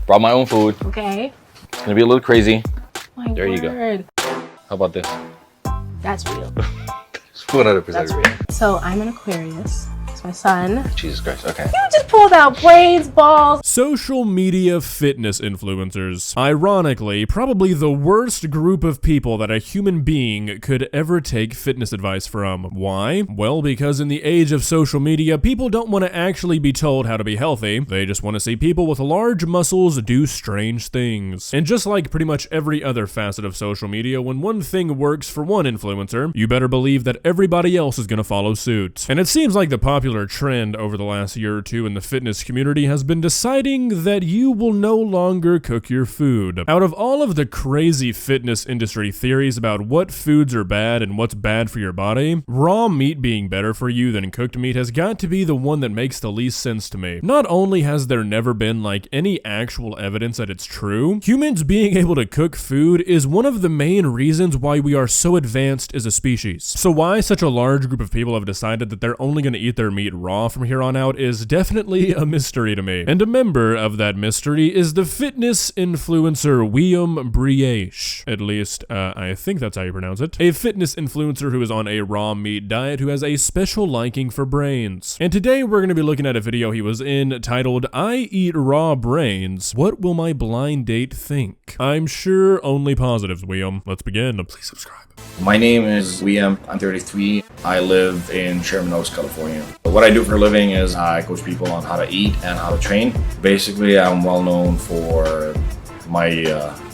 Brought my own food. Okay. It's gonna be a little crazy. My there word. you go. How about this? That's real. 100% That's real. So I'm an Aquarius. It's my son. Jesus Christ, okay. You just pulled out brains, balls. Social media fitness influencers. Ironically, probably the worst group of people that a human being could ever take fitness advice from. Why? Well, because in the age of social media, people don't want to actually be told how to be healthy. They just want to see people with large muscles do strange things. And just like pretty much every other facet of social media, when one thing works for one influencer, you better believe that everybody else is going to follow suit. And it seems like the popular trend over the last year or two in the fitness community has been deciding that you will no longer cook your food. Out of all of the crazy fitness industry theories about what foods are bad and what's bad for your body, raw meat being better for you than cooked meat has got to be the one that makes the least sense to me. Not only has there never been like any actual evidence that it's true, humans being able to cook food is one of the main reasons why we are so advanced as a species. So why such a large group of people have decided that they're only going to eat their meat raw from here on out is definitely a mystery to me. And a member of that mystery is the fitness influencer Weam Breiche. At least, I think that's how you pronounce it. A fitness influencer who is on a raw meat diet who has a special liking for brains. And today we're going to be looking at a video he was in titled, "I Eat Raw Brains. What Will My Blind Date Think?" I'm sure only positives, Weam. Let's begin. Please subscribe. My name is Weam. I'm 33. I live in Sherman Oaks, California. What I do for a living is I coach people on how to eat and how to train. Basically, I'm well known for my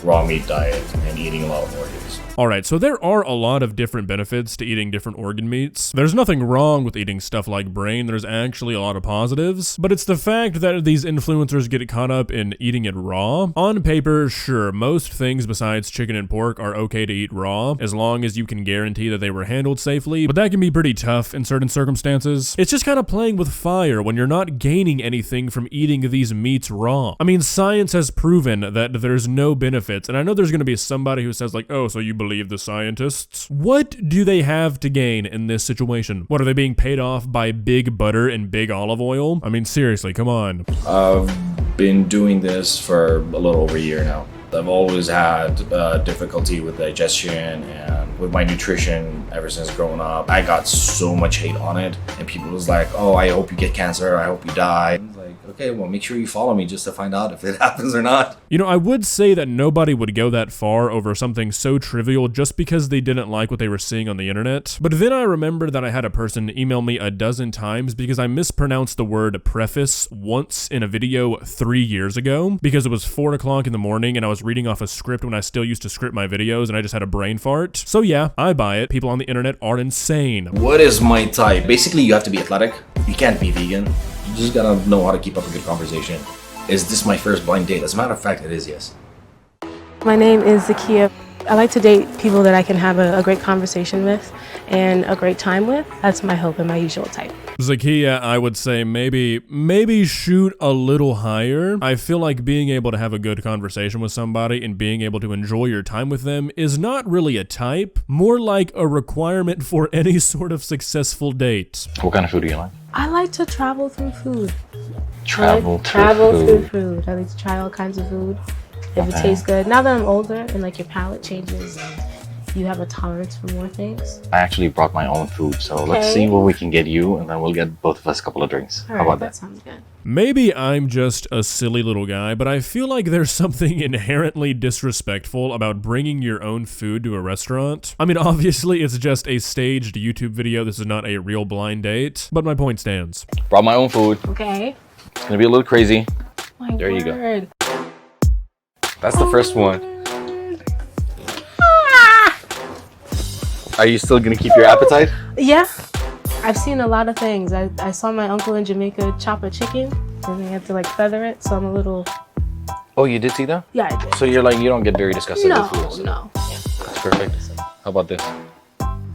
raw meat diet and eating a lot of organs. Alright, so there are a lot of different benefits to eating different organ meats. There's nothing wrong with eating stuff like brain, there's actually a lot of positives, but it's the fact that these influencers get caught up in eating it raw. On paper, sure, most things besides chicken and pork are okay to eat raw, as long as you can guarantee that they were handled safely, but that can be pretty tough in certain circumstances. It's just kind of playing with fire when you're not gaining anything from eating these meats raw. I mean, science has proven that there's no benefits, and I know there's going to be somebody who says like, oh, so you believe the scientists? What do they have to gain in this situation? What, are they being paid off by big butter and big olive oil? I mean, seriously, come on. I've been doing this for a little over a year now. I've always had difficulty with digestion and with my nutrition ever since growing up. I got so much hate on it, and people was like, oh, I hope you get cancer, I hope you die. I was like, okay, well, make sure you follow me just to find out if it happens or not. You know, I would say that nobody would go that far over something so trivial just because they didn't like what they were seeing on the internet. But then I remember that I had a person email me a dozen times because I mispronounced the word preface once in a video 3 years ago, because it was 4 o'clock in the morning and I was reading off a script when I still used to script my videos and I just had a brain fart. So yeah, I buy it. People on the internet are insane. What is my type? Basically, you have to be athletic. You can't be vegan. You just gotta know how to keep up a good conversation. Is this my first blind date? As a matter of fact, it is, yes. My name is Zakia. I like to date people that I can have a great conversation with and a great time with. That's my hope and my usual type. Zakia, I would say maybe shoot a little higher. I feel like being able to have a good conversation with somebody and being able to enjoy your time with them is not really a type, more like a requirement for any sort of successful date. What kind of food do you like? I like to travel through food. Travel through food. I like to try all kinds of food. If it tastes good. Now that I'm older and like your palate changes and you have a tolerance for more things. I actually brought my own food, so let's see what we can get you, and then we'll get both of us a couple of drinks. All How right, about that sounds good. Maybe I'm just a silly little guy, but I feel like there's something inherently disrespectful about bringing your own food to a restaurant. I mean, obviously, it's just a staged YouTube video. This is not a real blind date, but my point stands. Brought my own food. Okay. It's gonna be a little crazy. My there you go. word. That's the first one. Are you still gonna keep your appetite? Yeah. I've seen a lot of things. I saw my uncle in Jamaica chop a chicken and they had to like feather it, so I'm a little... Oh, you did see that? Yeah, I did. So you're like, you don't get very disgusted with food? No. That's perfect. How about this?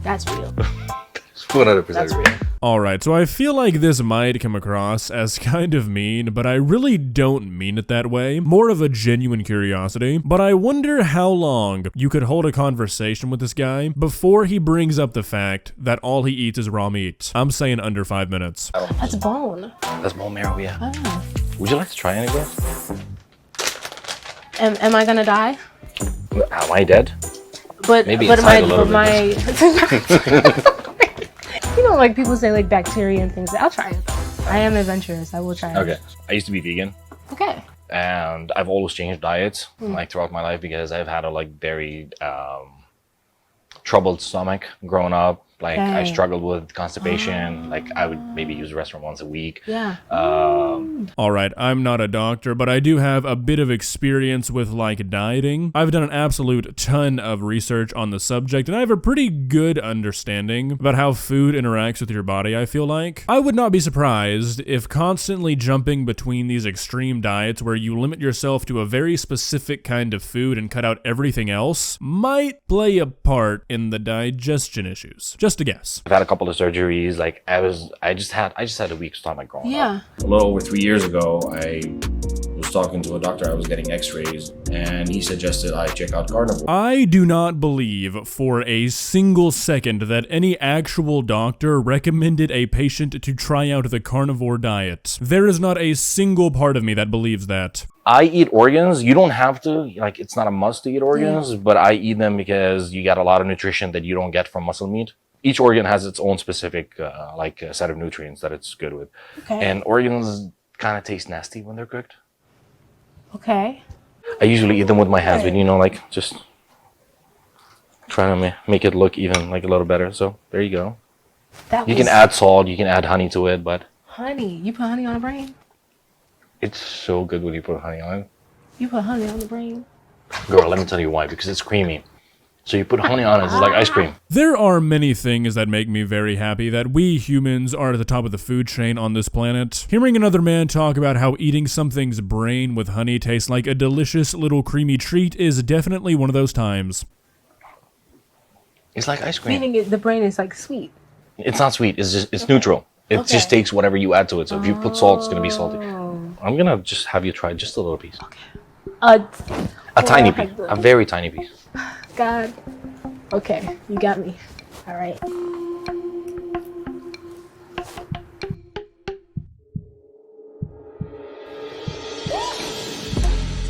That's real. 100% That's real. real. Alright, so I feel like this might come across as kind of mean, but I really don't mean it that way. More of a genuine curiosity. But I wonder how long you could hold a conversation with this guy before he brings up the fact that all he eats is raw meat. I'm saying under 5 minutes. That's bone. That's bone marrow, yeah. Oh. Would you like to try anyway? Am I gonna die? Am I dead? But Maybe but inside my a little but my you know, like people say like bacteria and things. I'll try it. I am adventurous. I will try it. Okay. I used to be vegan. Okay. And I've always changed diets like throughout my life because I've had a like very troubled stomach growing up. Like I struggled with constipation. Like I would maybe use the restroom once a week. Yeah. All right, I'm not a doctor, but I do have a bit of experience with like dieting. I've done an absolute ton of research on the subject, and I have a pretty good understanding about how food interacts with your body, I feel like. I would not be surprised if constantly jumping between these extreme diets where you limit yourself to a very specific kind of food and cut out everything else might play a part in the digestion issues. Just a guess. I've had a couple of surgeries. Like I just had a weak stomach growing up. A little over 3 years ago, I was talking to a doctor. I was getting x-rays, and he suggested I check out carnivore. I do not believe for a single second that any actual doctor recommended a patient to try out the carnivore diet. There is not a single part of me that believes that. I eat organs. You don't have to, like, it's not a must to eat organs, but I eat them because you get a lot of nutrition that you don't get from muscle meat. Each organ has its own specific, set of nutrients that it's good with. Okay. And organs kind of taste nasty when they're cooked. Okay. I usually eat them with my hands, but like just trying to make it look even like a little better. So there you go. You can add salt, you can add honey to it, but honey. You put honey on the brain? it's so good when you put honey on it. You put honey on the brain? Girl, let me tell you why. Because it's creamy. So you put honey on it, it's like ice cream. There are many things that make me very happy that we humans are at the top of the food chain on this planet. Hearing another man talk about how eating something's brain with honey tastes like a delicious little creamy treat is definitely one of those times. It's like ice cream. Meaning the brain is like sweet. It's not sweet. It's neutral. It just takes whatever you add to it. So if you put salt, it's gonna be salty. I'm gonna just have you try just a little piece. Okay. A tiny piece. A very tiny piece. God. Okay, you got me. All right.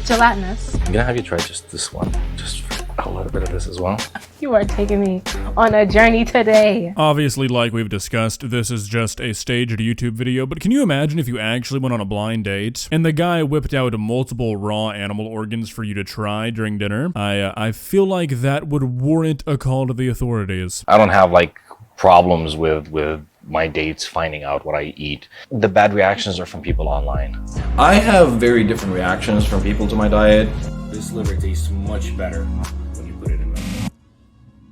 Gelatinous. I'm gonna have you try just this one. Just a little bit of this as well. You are taking me on a journey today. Obviously, like we've discussed, this is just a staged YouTube video, but can you imagine if you actually went on a blind date and the guy whipped out multiple raw animal organs for you to try during dinner? I feel like that would warrant a call to the authorities. I don't have like problems with my dates finding out what I eat. The bad reactions are from people online. I have very different reactions from people to my diet. This liver tastes much better when you put it in there.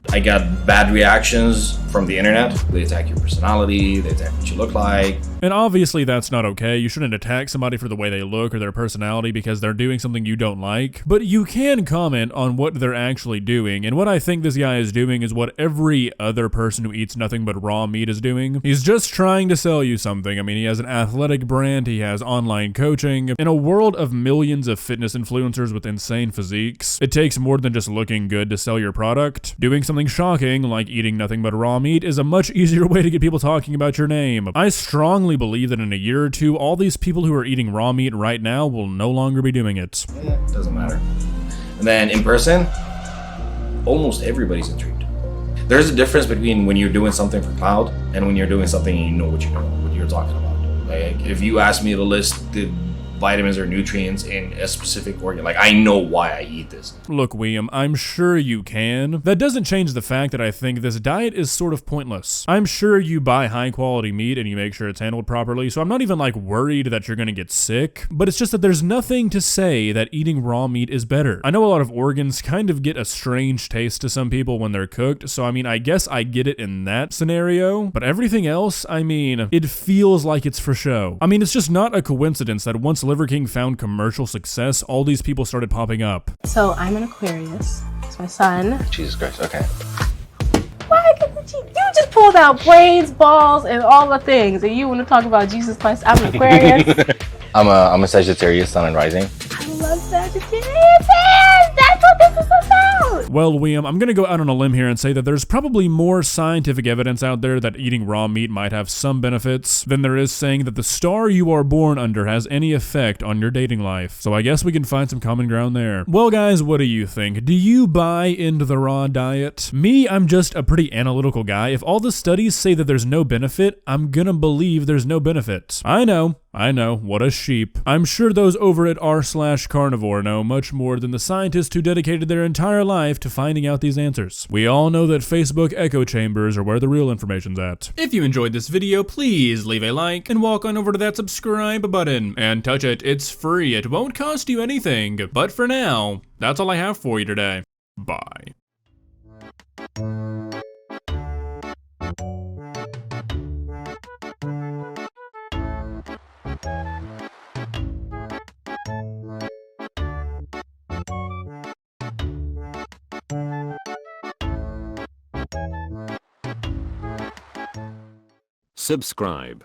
I got bad reactions from the internet. They attack your personality, they attack what you look like. And obviously that's not okay. You shouldn't attack somebody for the way they look or their personality because they're doing something you don't like. But you can comment on what they're actually doing. And what I think this guy is doing is what every other person who eats nothing but raw meat is doing. He's just trying to sell you something. I mean, he has an athletic brand, he has online coaching. In a world of millions of fitness influencers with insane physiques, it takes more than just looking good to sell your product. Doing something shocking, like eating nothing but raw meat, is a much easier way to get people talking about your name. I strongly believe that in a year or two, all these people who are eating raw meat right now will no longer be doing it. Yeah, it doesn't matter. And then in person, almost everybody's intrigued. There's a difference between when you're doing something for cloud and when you're doing something and you know what you're talking about. Like if you ask me to list the vitamins or nutrients in a specific organ, like I know why I eat this. Look, Weam, I'm sure you can. That doesn't change the fact that I think this diet is sort of pointless. I'm sure you buy high quality meat and you make sure it's handled properly, so I'm not even like worried that you're gonna get sick, but it's just that there's nothing to say that eating raw meat is better. I know a lot of organs kind of get a strange taste to some people when they're cooked, so I mean, I guess I get it in that scenario, but everything else, I mean, it feels like it's for show. I mean, it's just not a coincidence that once Liver King found commercial success, all these people started popping up. So I'm an Aquarius. It's my son. Jesus Christ, okay. Why couldn't you just pulled out brains, balls, and all the things, and you want to talk about Jesus Christ? I'm an Aquarius. I'm a Sagittarius, sun and rising. I love Sagittarius. That's what this is about. Well, Weam, I'm gonna go out on a limb here and say that there's probably more scientific evidence out there that eating raw meat might have some benefits than there is saying that the star you are born under has any effect on your dating life. So I guess we can find some common ground there. Well, guys, what do you think? Do you buy into the raw diet? Me, I'm just a pretty analytical guy. If all the studies say that there's no benefit, I'm gonna believe there's no benefit. I know, what a sheep. I'm sure those over at r/carnivore know much more than the scientists who dedicated their entire life to finding out these answers. We all know that Facebook echo chambers are where the real information's at. If you enjoyed this video, please leave a like and walk on over to that subscribe button and touch it. It's free. It won't cost you anything. But for now, that's all I have for you today. Bye. Subscribe.